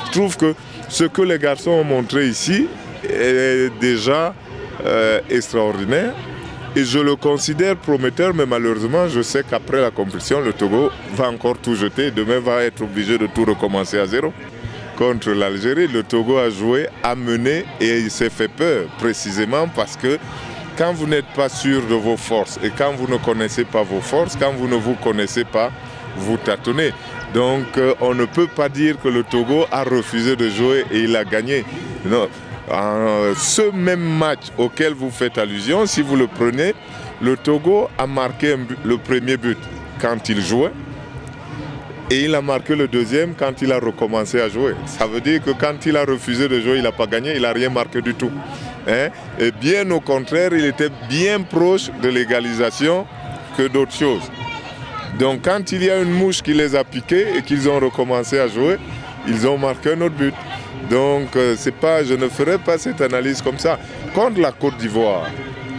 je trouve que ce que les garçons ont montré ici est déjà extraordinaire. Et je le considère prometteur, mais malheureusement, je sais qu'après la compétition, le Togo va encore tout jeter. Demain, va être obligé de tout recommencer à zéro. Contre l'Algérie, le Togo a joué, a mené et il s'est fait peur, précisément parce que quand vous n'êtes pas sûr de vos forces et quand vous ne connaissez pas vos forces, quand vous ne vous connaissez pas, vous tâtonnez. Donc, on ne peut pas dire que le Togo a refusé de jouer et il a gagné. Non. Ce même match auquel vous faites allusion, si vous le prenez, le Togo a marqué le premier but quand il jouait et il a marqué le deuxième quand il a recommencé à jouer. Ça veut dire que quand il a refusé de jouer, il n'a pas gagné, il n'a rien marqué du tout. Et bien au contraire, il était bien proche de l'égalisation que d'autres choses. Donc quand il y a une mouche qui les a piqués et qu'ils ont recommencé à jouer, ils ont marqué un autre but. Donc je ne ferai pas cette analyse comme ça. Contre la Côte d'Ivoire,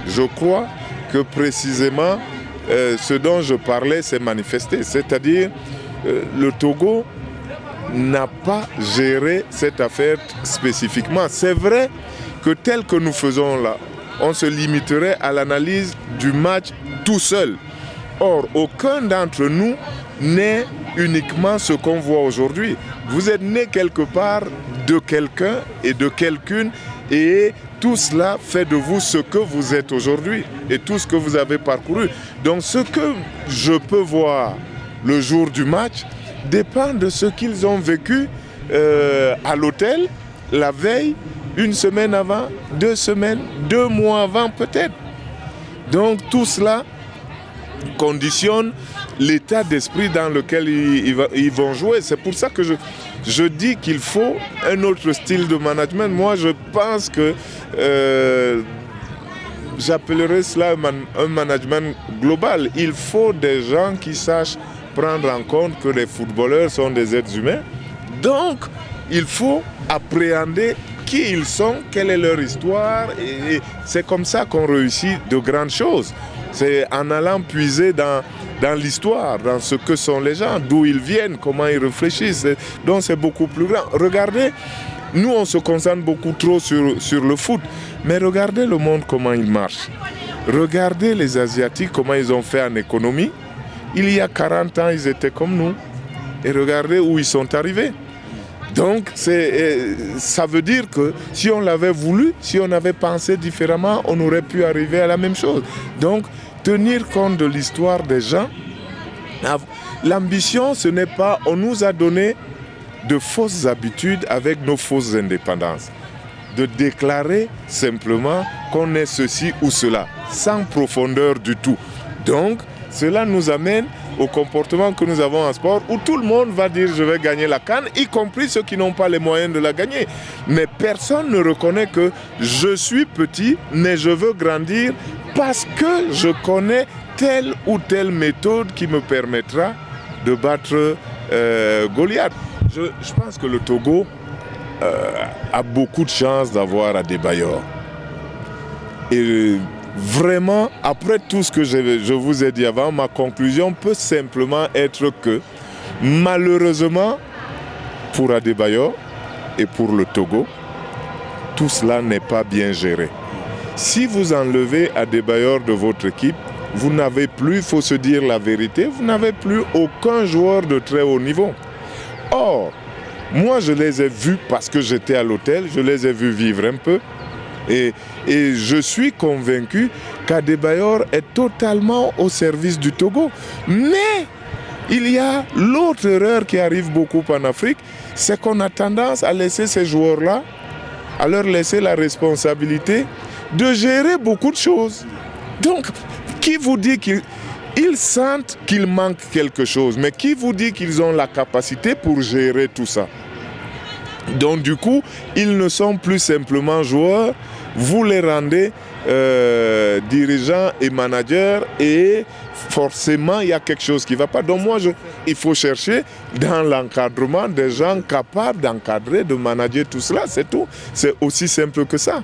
je crois que précisément ce dont je parlais s'est manifesté. C'est-à-dire le Togo n'a pas géré cette affaire spécifiquement. C'est vrai que tel que nous faisons là, on se limiterait à l'analyse du match tout seul. Or, aucun d'entre nous n'est uniquement ce qu'on voit aujourd'hui. Vous êtes né quelque part de quelqu'un et de quelqu'une et tout cela fait de vous ce que vous êtes aujourd'hui et tout ce que vous avez parcouru. Donc ce que je peux voir le jour du match dépend de ce qu'ils ont vécu à l'hôtel, la veille, une semaine avant, 2 semaines, 2 mois avant peut-être. Donc tout cela conditionne l'état d'esprit dans lequel ils vont jouer. C'est pour ça que je dis qu'il faut un autre style de management. Moi, je pense que j'appellerais cela un management global. Il faut des gens qui sachent prendre en compte que les footballeurs sont des êtres humains. Donc, il faut appréhender qui ils sont, quelle est leur histoire. Et c'est comme ça qu'on réussit de grandes choses. C'est en allant puiser dans l'histoire, dans ce que sont les gens, d'où ils viennent, comment ils réfléchissent. Donc c'est beaucoup plus grand. Regardez, nous on se concentre beaucoup trop sur le foot, mais regardez le monde comment il marche. Regardez les Asiatiques, comment ils ont fait en économie. Il y a 40 ans, ils étaient comme nous. Et regardez où ils sont arrivés. Donc ça veut dire que si on l'avait voulu, si on avait pensé différemment, on aurait pu arriver à la même chose. Donc tenir compte de l'histoire des gens, l'ambition ce n'est pas, on nous a donné de fausses habitudes avec nos fausses indépendances. De déclarer simplement qu'on est ceci ou cela, sans profondeur du tout. Donc cela nous amène au comportement que nous avons en sport où tout le monde va dire je vais gagner la CAN, y compris ceux qui n'ont pas les moyens de la gagner. Mais personne ne reconnaît que je suis petit, mais je veux grandir parce que je connais telle ou telle méthode qui me permettra de battre Goliath. Je pense que le Togo a beaucoup de chance d'avoir Adebayor. Et vraiment, après tout ce que je vous ai dit avant, ma conclusion peut simplement être que, malheureusement, pour Adebayor et pour le Togo, tout cela n'est pas bien géré. Si vous enlevez Adebayor de votre équipe, vous n'avez plus, il faut se dire la vérité, vous n'avez plus aucun joueur de très haut niveau. Or, moi je les ai vus parce que j'étais à l'hôtel, je les ai vus vivre un peu. Et je suis convaincu qu'Adebayor est totalement au service du Togo. Mais il y a l'autre erreur qui arrive beaucoup en Afrique, c'est qu'on a tendance à laisser ces joueurs-là, à leur laisser la responsabilité de gérer beaucoup de choses. Donc, qui vous dit qu'ils sentent qu'il manque quelque chose, mais qui vous dit qu'ils ont la capacité pour gérer tout ça? Donc du coup, ils ne sont plus simplement joueurs, vous les rendez dirigeants et managers et forcément il y a quelque chose qui ne va pas. Donc moi, il faut chercher dans l'encadrement des gens capables d'encadrer, de manager tout cela, c'est tout. C'est aussi simple que ça.